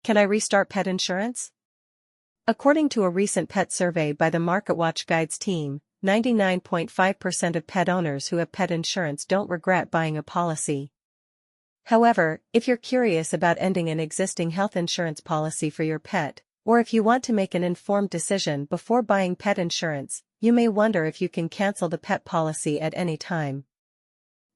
Can I restart pet insurance? According to a recent pet survey by the MarketWatch Guides team, 99.5% of pet owners who have pet insurance don't regret buying a policy. However, if you're curious about ending an existing health insurance policy for your pet, or if you want to make an informed decision before buying pet insurance, you may wonder if you can cancel the pet policy at any time.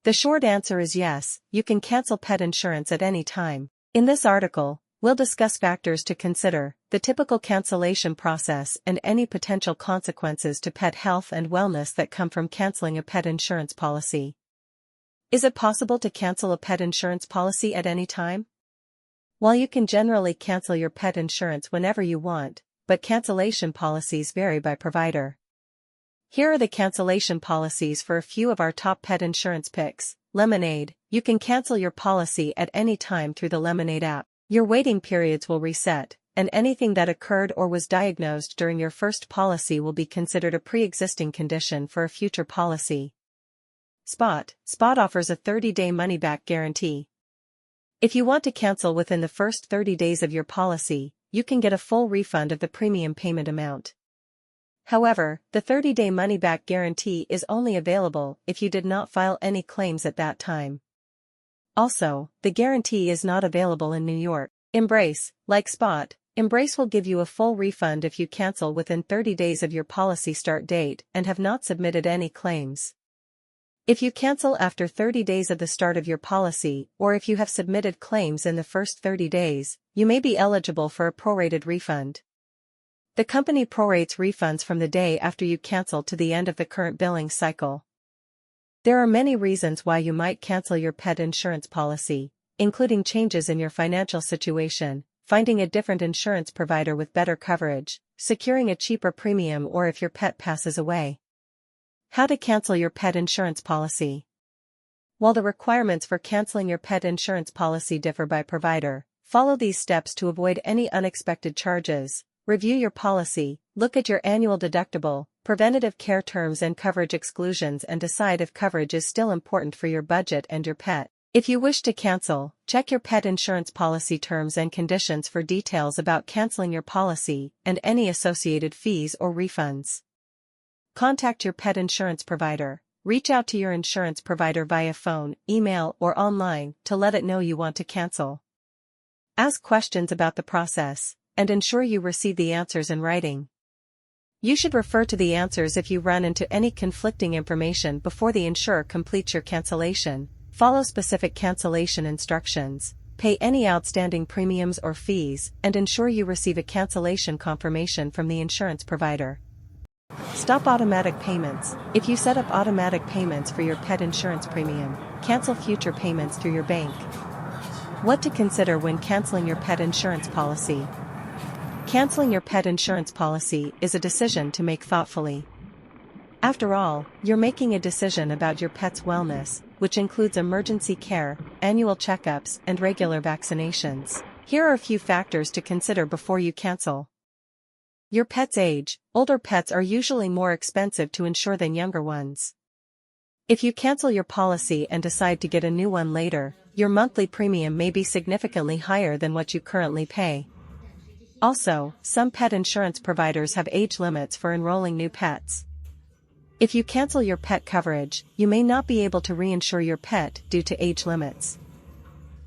The short answer is yes, you can cancel pet insurance at any time. In this article, we'll discuss factors to consider, the typical cancellation process and any potential consequences to pet health and wellness that come from canceling a pet insurance policy. Is it possible to cancel a pet insurance policy at any time? While you can generally cancel your pet insurance whenever you want, but cancellation policies vary by provider. Here are the cancellation policies for a few of our top pet insurance picks. Lemonade, you can cancel your policy at any time through the Lemonade app. Your waiting periods will reset, and anything that occurred or was diagnosed during your first policy will be considered a pre-existing condition for a future policy. Spot offers a 30-day money-back guarantee. If you want to cancel within the first 30 days of your policy, you can get a full refund of the premium payment amount. However, the 30-day money-back guarantee is only available if you did not file any claims at that time. Also, the guarantee is not available in New York. Embrace, like Spot, Embrace will give you a full refund if you cancel within 30 days of your policy start date and have not submitted any claims. If you cancel after 30 days of the start of your policy, or if you have submitted claims in the first 30 days, you may be eligible for a prorated refund. The company prorates refunds from the day after you cancel to the end of the current billing cycle. There are many reasons why you might cancel your pet insurance policy, including changes in your financial situation, finding a different insurance provider with better coverage, securing a cheaper premium, or if your pet passes away. How to cancel your pet insurance policy. While the requirements for canceling your pet insurance policy differ by provider, follow these steps to avoid any unexpected charges. Review your policy, look at your annual deductible, preventative care terms and coverage exclusions, and decide if coverage is still important for your budget and your pet. If you wish to cancel, check your pet insurance policy terms and conditions for details about canceling your policy and any associated fees or refunds. Contact your pet insurance provider. Reach out to your insurance provider via phone, email, or online to let it know you want to cancel. Ask questions about the process, and ensure you receive the answers in writing. You should refer to the answers if you run into any conflicting information before the insurer completes your cancellation. Follow specific cancellation instructions, pay any outstanding premiums or fees, and ensure you receive a cancellation confirmation from the insurance provider. Stop automatic payments. If you set up automatic payments for your pet insurance premium, cancel future payments through your bank. What to consider when canceling your pet insurance policy. Canceling your pet insurance policy is a decision to make thoughtfully. After all, you're making a decision about your pet's wellness, which includes emergency care, annual checkups, and regular vaccinations. Here are a few factors to consider before you cancel. Your pet's age. Older pets are usually more expensive to insure than younger ones. If you cancel your policy and decide to get a new one later, your monthly premium may be significantly higher than what you currently pay. Also, some pet insurance providers have age limits for enrolling new pets. If you cancel your pet coverage, you may not be able to reinsure your pet due to age limits.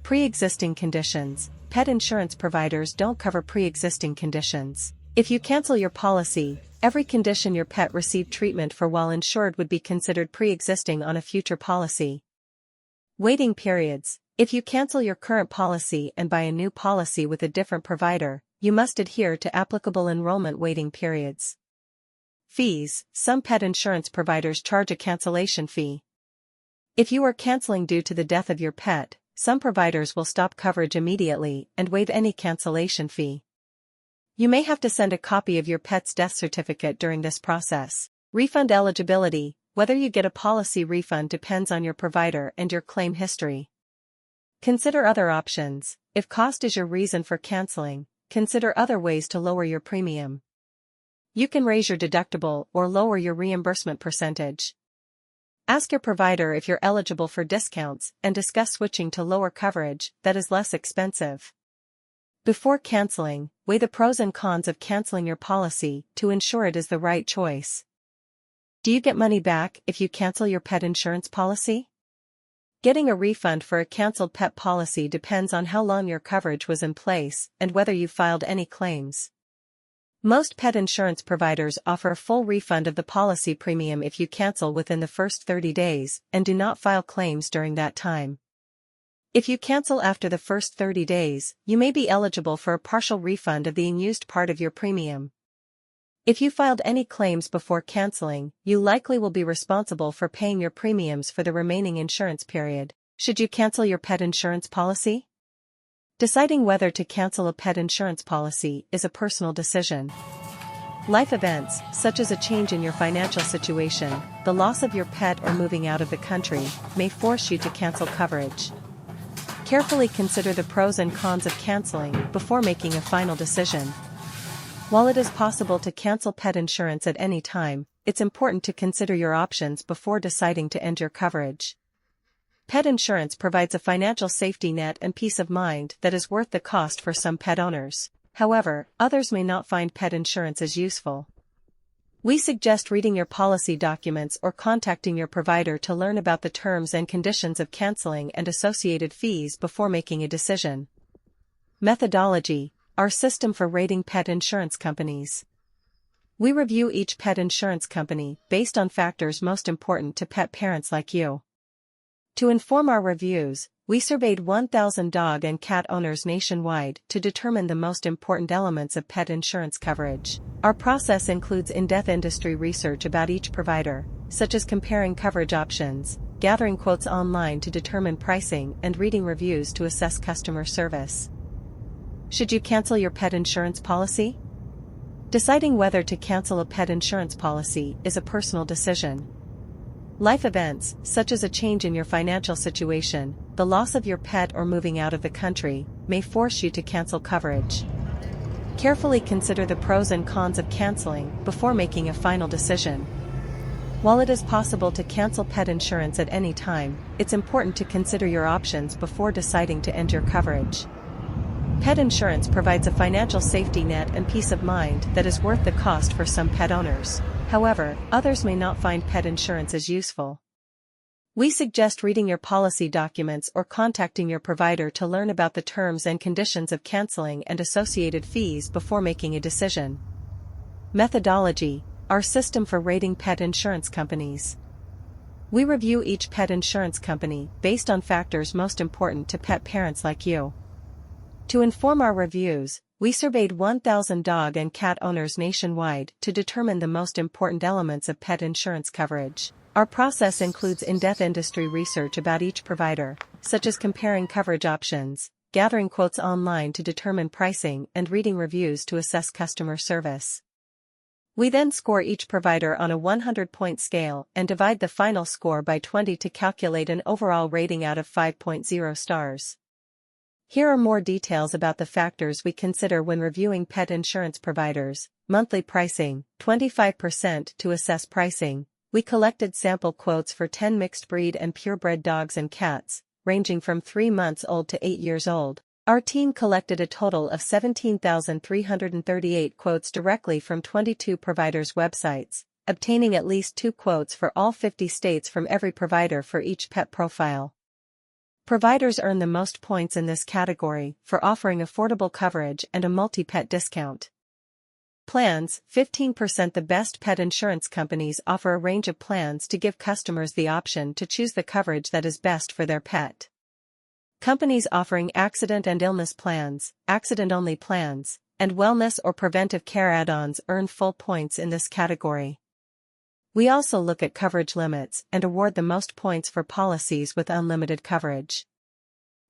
Pre-existing conditions. Pet insurance providers don't cover pre-existing conditions. If you cancel your policy, every condition your pet received treatment for while insured would be considered pre-existing on a future policy. Waiting periods. If you cancel your current policy and buy a new policy with a different provider, you must adhere to applicable enrollment waiting periods. Fees. Some pet insurance providers charge a cancellation fee. If you are canceling due to the death of your pet, some providers will stop coverage immediately and waive any cancellation fee. You may have to send a copy of your pet's death certificate during this process. Refund eligibility. Whether you get a policy refund depends on your provider and your claim history. Consider other options. If cost is your reason for canceling, consider other ways to lower your premium. You can raise your deductible or lower your reimbursement percentage. Ask your provider if you're eligible for discounts and discuss switching to lower coverage that is less expensive. Before canceling, weigh the pros and cons of canceling your policy to ensure it is the right choice. Do you get money back if you cancel your pet insurance policy? Getting a refund for a canceled pet policy depends on how long your coverage was in place and whether you filed any claims. Most pet insurance providers offer a full refund of the policy premium if you cancel within the first 30 days and do not file claims during that time. If you cancel after the first 30 days, you may be eligible for a partial refund of the unused part of your premium. If you filed any claims before canceling, you likely will be responsible for paying your premiums for the remaining insurance period. Should you cancel your pet insurance policy? Deciding whether to cancel a pet insurance policy is a personal decision. Life events, such as a change in your financial situation, the loss of your pet or moving out of the country, may force you to cancel coverage. Carefully consider the pros and cons of canceling before making a final decision. While it is possible to cancel pet insurance at any time, it's important to consider your options before deciding to end your coverage. Pet insurance provides a financial safety net and peace of mind that is worth the cost for some pet owners. However, others may not find pet insurance as useful. We suggest reading your policy documents or contacting your provider to learn about the terms and conditions of canceling and associated fees before making a decision. Methodology: our system for rating pet insurance companies. We review each pet insurance company based on factors most important to pet parents like you. To inform our reviews, we surveyed 1,000 dog and cat owners nationwide to determine the most important elements of pet insurance coverage. Our process includes in-depth industry research about each provider, such as comparing coverage options, gathering quotes online to determine pricing, and reading reviews to assess customer service. Should you cancel your pet insurance policy? Deciding whether to cancel a pet insurance policy is a personal decision. Life events, such as a change in your financial situation, the loss of your pet or moving out of the country, may force you to cancel coverage. Carefully consider the pros and cons of canceling before making a final decision. While it is possible to cancel pet insurance at any time, it's important to consider your options before deciding to end your coverage. Pet insurance provides a financial safety net and peace of mind that is worth the cost for some pet owners. However, others may not find pet insurance as useful. We suggest reading your policy documents or contacting your provider to learn about the terms and conditions of canceling and associated fees before making a decision. Methodology: our system for rating pet insurance companies. We review each pet insurance company based on factors most important to pet parents like you. To inform our reviews, we surveyed 1,000 dog and cat owners nationwide to determine the most important elements of pet insurance coverage. Our process includes in-depth industry research about each provider, such as comparing coverage options, gathering quotes online to determine pricing, and reading reviews to assess customer service. We then score each provider on a 100-point scale and divide the final score by 20 to calculate an overall rating out of 5.0 stars. Here are more details about the factors we consider when reviewing pet insurance providers. Monthly pricing, 25% to assess pricing. We collected sample quotes for 10 mixed breed and purebred dogs and cats, ranging from 3 months old to 8 years old. Our team collected a total of 17,338 quotes directly from 22 providers' websites, obtaining at least 2 quotes for all 50 states from every provider for each pet profile. Providers earn the most points in this category for offering affordable coverage and a multi-pet discount. Plans, 15%. The best pet insurance companies offer a range of plans to give customers the option to choose the coverage that is best for their pet. Companies offering accident and illness plans, accident-only plans, and wellness or preventive care add-ons earn full points in this category. We also look at coverage limits and award the most points for policies with unlimited coverage.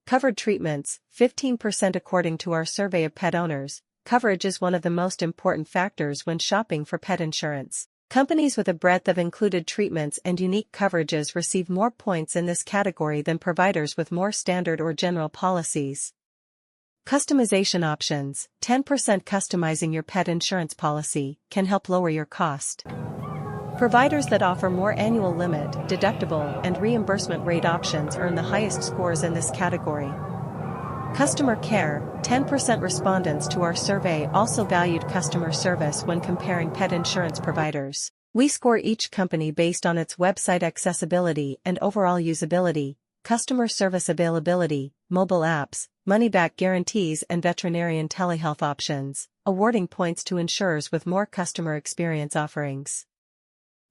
Covered treatments, 15%. According to our survey of pet owners, coverage is one of the most important factors when shopping for pet insurance. Companies with a breadth of included treatments and unique coverages receive more points in this category than providers with more standard or general policies. Customization options, 10%. Customizing your pet insurance policy can help lower your cost. Providers that offer more annual limit, deductible, and reimbursement rate options earn the highest scores in this category. Customer care. 10% respondents to our survey also valued customer service when comparing pet insurance providers. We score each company based on its website accessibility and overall usability, customer service availability, mobile apps, money-back guarantees and veterinarian telehealth options, awarding points to insurers with more customer experience offerings.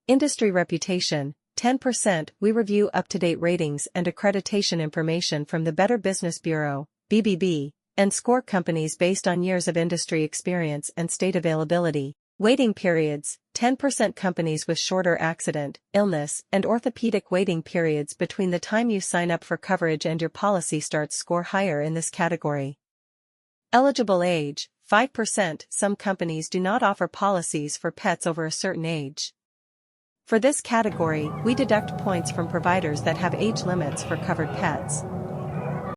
Industry reputation. 10%. We review up-to-date ratings and accreditation information from the Better Business Bureau, BBB, and score companies based on years of industry experience and state availability. Waiting periods. 10% companies with shorter accident, illness, and orthopedic waiting periods between the time you sign up for coverage and your policy starts score higher in this category. Eligible age. 5%. Some companies do not offer policies for pets over a certain age. For this category, we deduct points from providers that have age limits for covered pets.